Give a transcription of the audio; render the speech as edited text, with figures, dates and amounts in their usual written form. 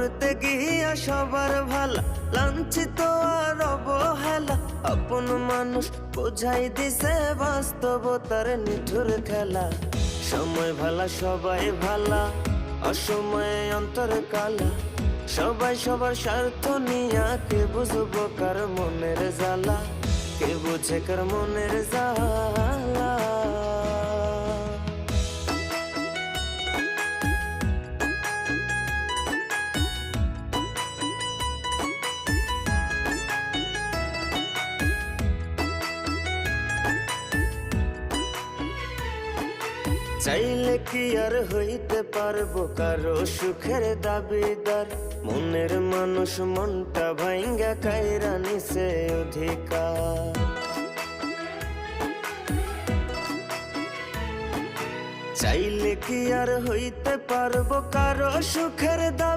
করতে গিয়া সবার ভালা, লাঞ্ছিত আর অবহেলা। আপন মানুষ বোঝাই দিছে বাস্তবতার নিঠুর খেলা। সময় ভালা সবাই ভালা, অসময়ে অন্তর কালা। সবাই সবার স্বার্থ নিয়া, কে বুঝবো কার মনের জ্বালা, কে বুঝে কার মনের জ্বালা। চাইলে কি আর হইতে পারবো কারো সুখের দাবিদার? মনের মানুষ মনটা ভাঙ্গা কাইরা নিছে অধিকার। চাইলে কি আর হইতে পারবো কারো সুখের দাবি?